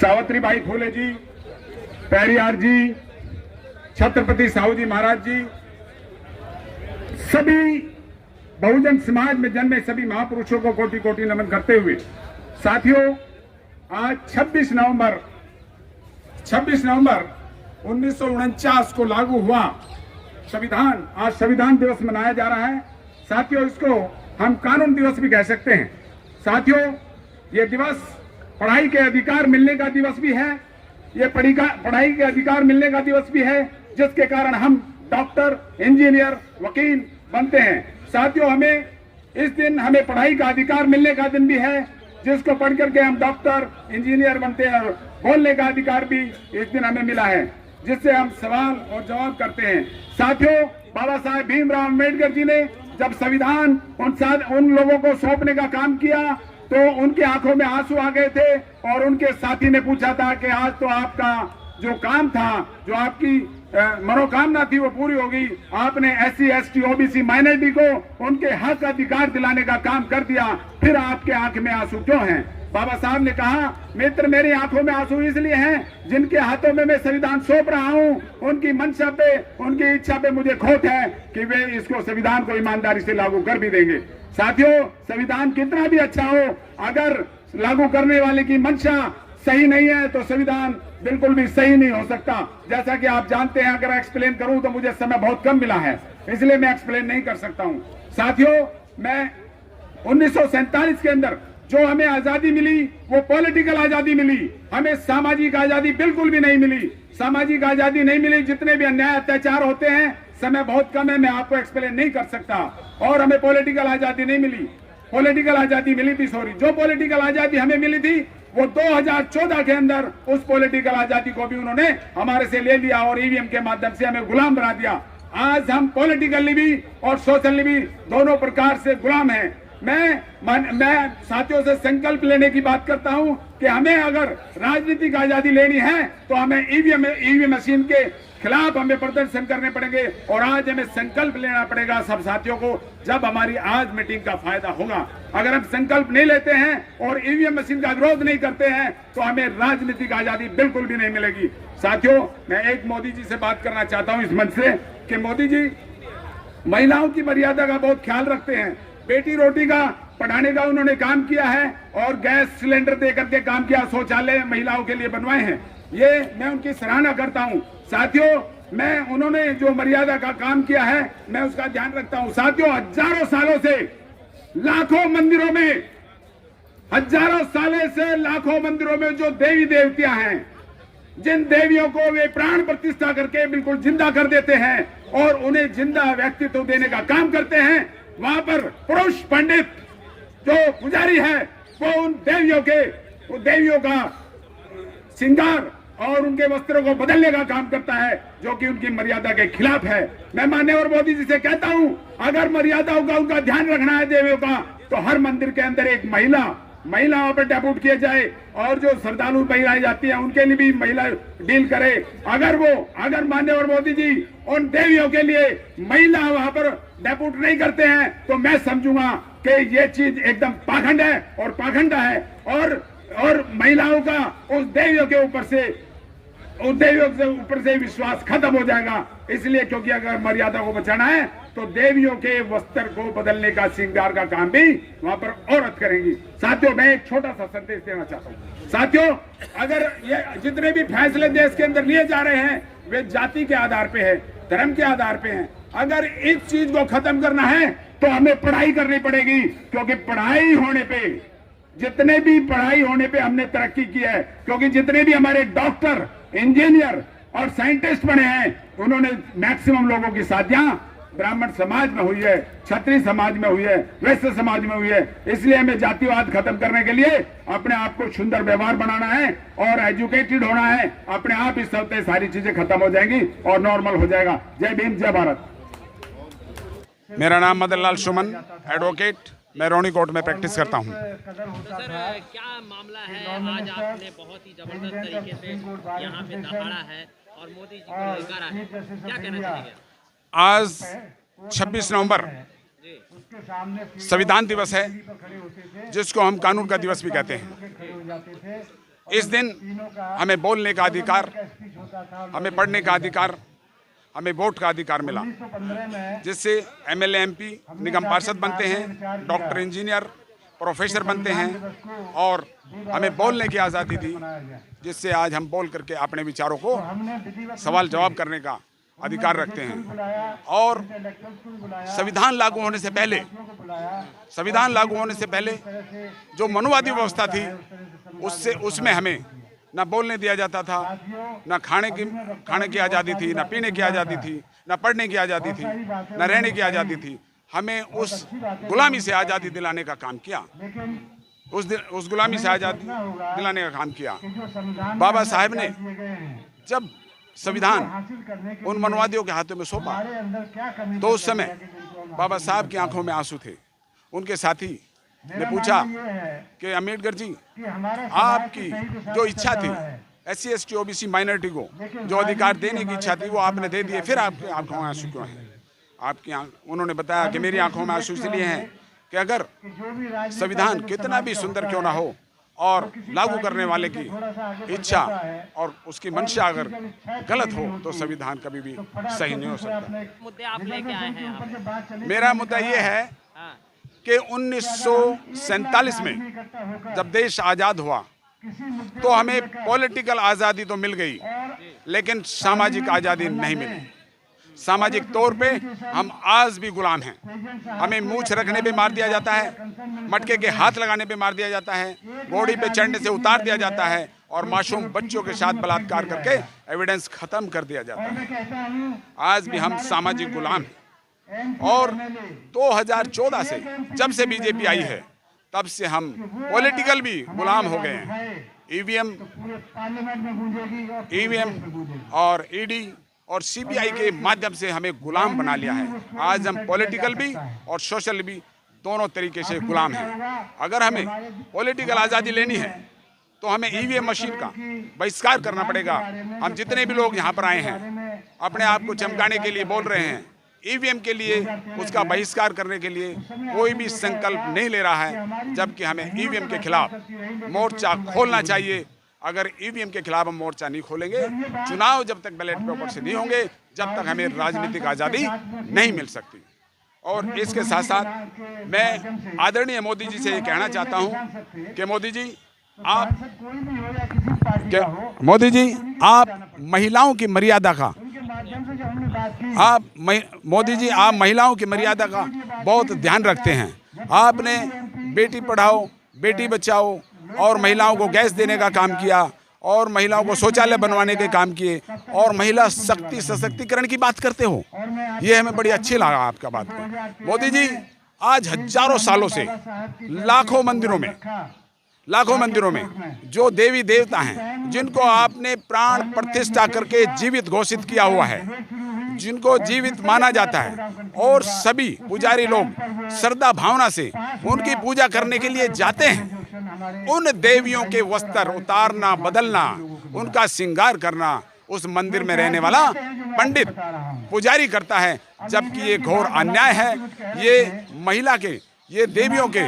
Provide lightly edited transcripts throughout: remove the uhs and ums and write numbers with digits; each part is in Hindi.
सावित्रीबाई फुले जी, पेरियार जी, छत्रपति साहू जी महाराज जी, सभी बहुजन समाज में जन्मे सभी महापुरुषों को कोटि कोटि नमन करते हुए साथियों, आज 26 नवंबर 1949 को लागू हुआ संविधान, आज संविधान दिवस मनाया जा रहा है। साथियों, इसको हम कानून दिवस भी कह सकते हैं। साथियों, ये दिवस पढ़ाई के अधिकार मिलने का दिवस भी है, ये पढ़ाई के अधिकार मिलने का दिवस भी है, जिसके कारण हम डॉक्टर, इंजीनियर, वकील बनते हैं। साथियों, इस दिन हमें पढ़ाई का अधिकार मिलने का दिन भी है, जिसको पढ़ करके हम डॉक्टर, इंजीनियर बनते हैं, और बोलने का अधिकार भी इस दिन हमें मिला है, जिससे हम सवाल और जवाब करते हैं। साथियों, बाबा साहेब भीमराव अम्बेडकर जी ने जब संविधान उन लोगों को सौंपने का काम किया तो उनके आंखों में आंसू आ गए थे, और उनके साथी ने पूछा था कि आज तो आपका जो काम था, जो आपकी मनोकामना थी, वो पूरी होगी। आपने SC, ST, OBC माइनॉरिटी को उनके हक अधिकार दिलाने का काम कर दिया, फिर आपके आंख में आंसू क्यों हैं? बाबा साहब ने कहा, मित्र, मेरी आंखों में आंसू इसलिए हैं जिनके हाथों में मैं संविधान सौंप रहा हूं, उनकी मंशा पे, उनकी इच्छा पे मुझे खोट है कि वे इसको संविधान को ईमानदारी से लागू कर भी देंगे। साथियों, संविधान कितना भी अच्छा हो, अगर लागू करने वाले की मंशा सही नहीं है तो संविधान बिल्कुल भी सही नहीं हो सकता। जैसा कि आप जानते हैं, अगर एक्सप्लेन करूं तो मुझे समय बहुत कम मिला है, इसलिए मैं एक्सप्लेन नहीं कर सकता हूं। साथियों, मैं 1947 के अंदर जो हमें आजादी मिली वो पॉलिटिकल आजादी मिली, हमें सामाजिक आजादी बिल्कुल भी नहीं मिली। सामाजिक आजादी नहीं मिली, जितने भी अन्याय अत्याचार होते हैं, समय बहुत कम है, मैं आपको एक्सप्लेन नहीं कर सकता। और हमें पॉलिटिकल आजादी नहीं मिली, पॉलिटिकल आजादी मिली थी, सॉरी, जो पॉलिटिकल आजादी हमें मिली थी वो 2014 के अंदर उस पॉलिटिकल आजादी को भी उन्होंने हमारे से ले लिया और EVM के माध्यम से हमें गुलाम बना दिया। आज हम पॉलिटिकली भी और सोशली भी दोनों प्रकार से गुलाम हैं। मैं साथियों से संकल्प लेने की बात करता हूं कि हमें अगर राजनीतिक आजादी लेनी है तो हमें ईवीएम मशीन के खिलाफ हमें प्रदर्शन करने पड़ेंगे, और आज हमें संकल्प लेना पड़ेगा सब साथियों को, जब हमारी आज मीटिंग का फायदा होगा। अगर हम संकल्प नहीं लेते हैं और ईवीएम मशीन का विरोध नहीं करते हैं तो हमें राजनीतिक आजादी बिल्कुल भी नहीं मिलेगी। साथियों, मैं एक मोदी जी से बात करना चाहता हूं इस मंच से कि मोदी जी महिलाओं की मर्यादा का बहुत ख्याल रखते हैं। बेटी रोटी का पढ़ाने का उन्होंने काम किया है और गैस सिलेंडर दे करके काम किया, शौचालय महिलाओं के लिए बनवाए हैं, ये मैं उनकी सराहना करता हूं। साथियों, मैं उन्होंने जो मर्यादा का काम किया है मैं उसका ध्यान रखता हूं। साथियों, हजारों सालों से लाखों मंदिरों में, हजारों सालों से लाखों मंदिरों में जो देवी देवतियां हैं, जिन देवियों को वे प्राण प्रतिष्ठा करके बिल्कुल जिंदा कर देते हैं और उन्हें जिंदा व्यक्तित्व देने का काम करते हैं, वहां पर पुरुष पंडित जो पुजारी है वो उन देवियों का श्रृंगार और उनके वस्त्रों को बदलने का काम करता है, जो कि उनकी मर्यादा के खिलाफ है। मैं माननीय मोदी जी से कहता हूं, अगर मर्यादाओं का उनका ध्यान रखना है देवियों का, तो हर मंदिर के अंदर एक महिलाओं पर डेप्यूट किया जाए, और जो श्रद्धालु महिलाएं जाती हैं उनके लिए भी महिला डील करे। अगर माननीय मोदी जी उन देवियों के लिए महिला वहां पर डेप्यूट नहीं करते हैं तो मैं समझूंगा कि ये चीज एकदम पाखंड है और पाखंडा है, और महिलाओं का उस देवियों के ऊपर से विश्वास खत्म हो जाएगा। इसलिए क्योंकि अगर मर्यादा को बचाना है तो देवियों के वस्त्र को बदलने का श्रृंगार का काम भी वहां पर औरत करेंगी। साथियों, मैं एक छोटा सा संदेश देना चाहता हूं। साथियों, अगर ये जितने भी फैसले देश के अंदर लिए जा रहे हैं वे जाति के आधार पे है, धर्म के आधार पे है। अगर इस चीज को खत्म करना है तो हमें पढ़ाई करनी पड़ेगी, क्योंकि पढ़ाई होने पे हमने तरक्की की है। क्योंकि जितने भी हमारे डॉक्टर, इंजीनियर और साइंटिस्ट बने हैं, उन्होंने मैक्सिमम लोगों की शादियां ब्राह्मण समाज में हुई है, क्षत्रिय समाज में हुई है, वैश्य समाज में हुई है। इसलिए हमें जातिवाद खत्म करने के लिए अपने आप को सुंदर व्यवहार बनाना है और एजुकेटेड होना है। अपने आप इस सबसे सारी चीजें खत्म हो जाएंगी और नॉर्मल हो जाएगा। जय भीम, जय भारत। मेरा नाम मदन लाल सुमन, एडवोकेट, मैं रोनी कोर्ट में प्रैक्टिस करता हूँ। सर, क्या मामला है? आज आपने बहुत ही जबरदस्त तरीके से यहाँ पे दहाड़ा है और मोदी जी को ललकारा है, क्या कहना चाहिए? आज 26 नवंबर संविधान दिवस है, जिसको हम कानून का दिवस भी कहते हैं। इस दिन हमें बोलने का अधिकार, हमें पढ़ने का अधिकार, हमें वोट का अधिकार मिला, जिससे एमएलए, एमपी, निगम पार्षद बनते हैं, डॉक्टर, इंजीनियर, प्रोफेसर बनते हैं और हमें बोलने की आज़ादी दी, जिससे आज हम बोल करके अपने विचारों को सवाल जवाब करने का अधिकार रखते हैं। और संविधान लागू होने से पहले जो मनुवादी व्यवस्था थी उसमें हमें न बोलने दिया जाता था, न खाने की आज़ादी थी, न पीने की आज़ादी थी, न पढ़ने की आज़ादी थी, न रहने की आज़ादी थी। हमें उस गुलामी से आज़ादी दिलाने का काम किया, उस गुलामी से आज़ादी दिलाने का काम किया। बाबा साहेब ने जब संविधान उन मनवादियों के हाथों में सौंपा तो उस समय बाबा साहब की आंखों में आंसू थे। उनके साथी ने पूछा कि अम्बेडकर जी, आपकी जो इच्छा थी SC, ST, OBC माइनॉरिटी को जो अधिकार देने की इच्छा थी वो आपने दे दिए, फिर आपकी आंखों में आंसू क्यों हैं? उन्होंने बताया कि मेरी आंखों में आंसू इसलिए हैं कि अगर संविधान कितना भी सुंदर क्यों ना हो और लागू करने वाले की इच्छा और उसकी मंशा अगर गलत हो तो संविधान कभी भी सही नहीं हो सकता। मुद्दे आप लेके आए हैं यहाँ पे? मेरा मुद्दा ये है कि 1947 में जब देश आज़ाद हुआ तो हमें पॉलिटिकल आज़ादी तो मिल गई, लेकिन सामाजिक आज़ादी नहीं मिली। सामाजिक तौर पे हम आज भी गुलाम हैं। हमें मूंछ रखने पे मार दिया जाता है, मटके के हाथ लगाने पे मार दिया जाता है, घोड़ी पे चढ़ने से उतार दिया जाता है और मासूम बच्चों के साथ बलात्कार करके एविडेंस खत्म कर दिया जाता है। आज भी हम सामाजिक गुलाम हैं और 2014 से जब से बीजेपी आई है तब से हम पॉलिटिकल भी गुलाम हो गए हैं। ईवीएम और ईडी और सीबीआई के माध्यम से हमें गुलाम बना लिया है। आज हम पॉलिटिकल भी और सोशल भी दोनों तरीके से गुलाम हैं। अगर हमें पॉलिटिकल आज़ादी लेनी है तो हमें ईवीएम मशीन का बहिष्कार करना पड़ेगा। हम जितने भी लोग यहाँ पर आए हैं अपने आप को चमकाने के लिए बोल रहे हैं, ईवीएम के लिए उसका बहिष्कार करने के लिए कोई भी संकल्प नहीं ले रहा है, जबकि हमें ईवीएम के खिलाफ मोर्चा खोलना चाहिए। अगर ईवीएम के खिलाफ हम मोर्चा नहीं खोलेंगे, चुनाव जब तक बैलेट पेपर से नहीं होंगे, जब तक हमें राजनीतिक आज़ादी नहीं मिल सकती। और इसके साथ साथ मैं आदरणीय मोदी जी से ये कहना चाहता हूँ कि मोदी जी आप महिलाओं की मर्यादा का आप महिलाओं की मर्यादा का बहुत ध्यान रखते हैं। आपने बेटी पढ़ाओ, बेटी बचाओ और महिलाओं को गैस देने का काम किया और महिलाओं को शौचालय बनवाने के काम किए और महिला शक्ति सशक्तिकरण की बात करते हो, ये हमें बड़ी अच्छी लगा आपका बात। मोदी जी, आज हजारों सालों से लाखों मंदिरों में जो देवी देवता हैं, जिनको आपने प्राण प्रतिष्ठा करके जीवित घोषित किया हुआ है, जिनको जीवित माना जाता है और सभी पुजारी लोग श्रद्धा भावना से उनकी पूजा करने के लिए जाते हैं, उन देवियों के वस्त्र उतारना, बदलना, उनका श्रृंगार करना उस मंदिर में रहने वाला पंडित पुजारी करता है, जबकि ये घोर अन्याय है। ये महिला के, ये देवियों के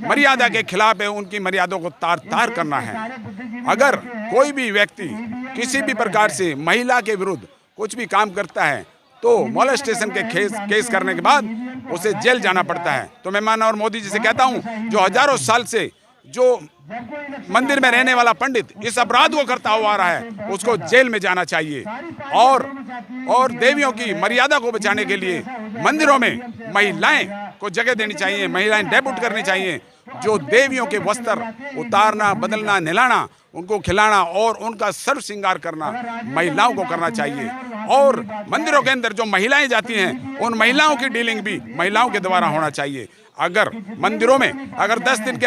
मर्यादा के खिलाफ है। उनकी मर्यादा को तार तार करना है। अगर कोई भी व्यक्ति किसी भी प्रकार से महिला के विरुद्ध कुछ भी काम करता है तो मोलेस्टेशन के केस करने के बाद उसे जेल जाना पड़ता है। तो मैं माननीय और मोदी जी से कहता हूं, जो हजारों साल से जो मंदिर में रहने वाला पंडित इस अपराध को करता हुआ आ रहा है, उसको जेल में जाना चाहिए। और देवियों की मर्यादा को बचाने के लिए मंदिरों में महिलाएं को जगह देनी चाहिए, महिलाएं डेब्यूट करनी चाहिए। जो देवियों के वस्त्र उतारना, बदलना, नहलाना, उनको खिलाना और उनका सर्व श्रृंगार करना महिलाओं को करना चाहिए। और मंदिरों के अंदर जो महिलाएं जाती हैं, उन महिलाओं की डीलिंग भी महिलाओं के द्वारा होना चाहिए। अगर मंदिरों में अगर 10 दिन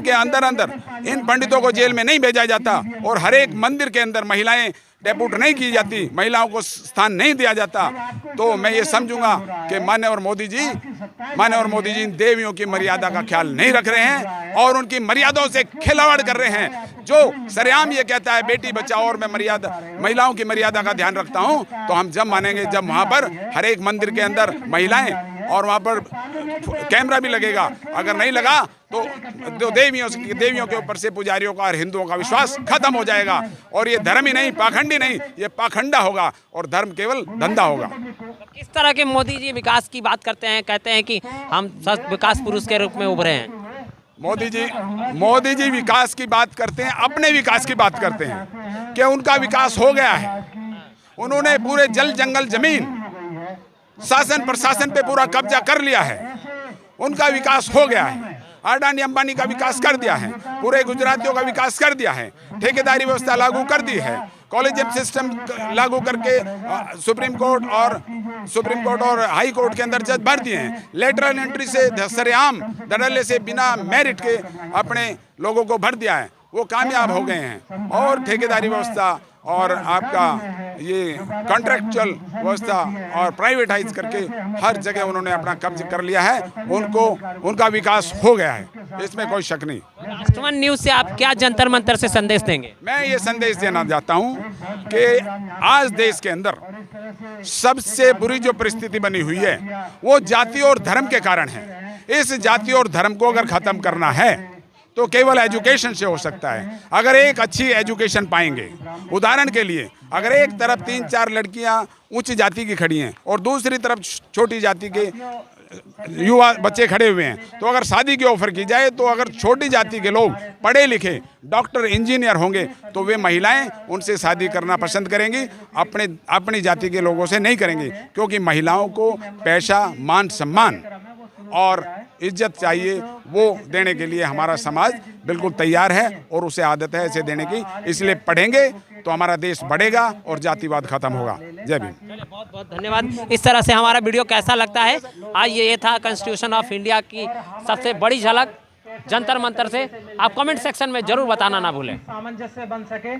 के अंदर इन पंडितों को जेल में नहीं भेजा जाता और हर एक मंदिर के अंदर महिलाएं डेप्यूट नहीं की जाती, महिलाओं को स्थान नहीं दिया जाता, तो मैं ये समझूंगा कि माननीय और मोदी जी इन देवियों की मर्यादा का ख्याल नहीं रख रहे हैं और उनकी मर्यादाओं से खिलवाड़ कर रहे हैं। जो सरेआम ये कहता है बेटी बचाओ और मैं महिलाओं की मर्यादा का ध्यान रखता हूं, तो हम जब मानेंगे जब वहां पर हर एक मंदिर के अंदर महिलाएं और वहाँ पर कैमरा भी लगेगा। अगर नहीं लगा तो देवियों के ऊपर से पुजारियों का और हिंदुओं का विश्वास खत्म हो जाएगा। और ये धर्म ही नहीं, पाखंडी नहीं, ये पाखंडा होगा और धर्म केवल धंधा होगा। किस तरह के मोदी जी विकास की बात करते हैं, कहते हैं कि हम सशक्त विकास पुरुष के रूप में उभरे हैं। मोदी जी विकास की बात करते हैं, अपने विकास की बात करते हैं कि उनका विकास हो गया है। उन्होंने पूरे जल जंगल जमीन शासन प्रशासन पे पूरा कब्जा कर लिया है। उनका विकास हो गया है। अडानी अंबानी का विकास कर दिया है, पूरे गुजरातियों का विकास कर दिया है, ठेकेदारी व्यवस्था लागू कर दी है, कॉलेजियम सिस्टम लागू करके सुप्रीम कोर्ट और हाई कोर्ट के अंदर जज भर दिए हैं। लेटरल एंट्री से सरेआम धड़ल्ले से बिना मेरिट के अपने लोगों को भर दिया है, वो कामयाब हो गए हैं। और ठेकेदारी व्यवस्था और आपका ये कॉन्ट्रैक्चुअल व्यवस्था और प्राइवेटाइज करके हर जगह उन्होंने अपना कब्ज कर लिया है। उनका विकास हो गया है, इसमें कोई शक नहीं। राष्ट्रवान न्यूज से आप क्या जंतर मंतर से संदेश देंगे? मैं ये संदेश देना चाहता हूँ कि आज देश के अंदर सबसे बुरी जो परिस्थिति बनी हुई है वो जाति और धर्म के कारण है। इस जाति और धर्म को अगर खत्म करना है तो केवल एजुकेशन से हो सकता है। अगर एक अच्छी एजुकेशन पाएंगे, उदाहरण के लिए अगर एक तरफ 3-4 लड़कियां उच्च जाति की खड़ी हैं और दूसरी तरफ छोटी जाति के युवा बच्चे खड़े हुए हैं, तो अगर शादी की ऑफर की जाए तो अगर छोटी जाति के लोग पढ़े लिखे डॉक्टर इंजीनियर होंगे तो वे महिलाएं उनसे शादी करना पसंद करेंगी, अपनी जाति के लोगों से नहीं करेंगी। क्योंकि महिलाओं को पैसा, मान सम्मान और इज्जत चाहिए, वो देने के लिए हमारा समाज बिल्कुल तैयार है और उसे आदत है इसे देने की। इसलिए पढ़ेंगे तो हमारा देश बढ़ेगा और जातिवाद खत्म होगा। जय भीम। बहुत बहुत धन्यवाद। इस तरह से हमारा वीडियो कैसा लगता है? आज ये था कॉन्स्टिट्यूशन ऑफ इंडिया की सबसे बड़ी झलक जंतर मंतर से। आप कमेंट सेक्शन में जरूर बताना ना भूलें। सामंजस्य बन सके।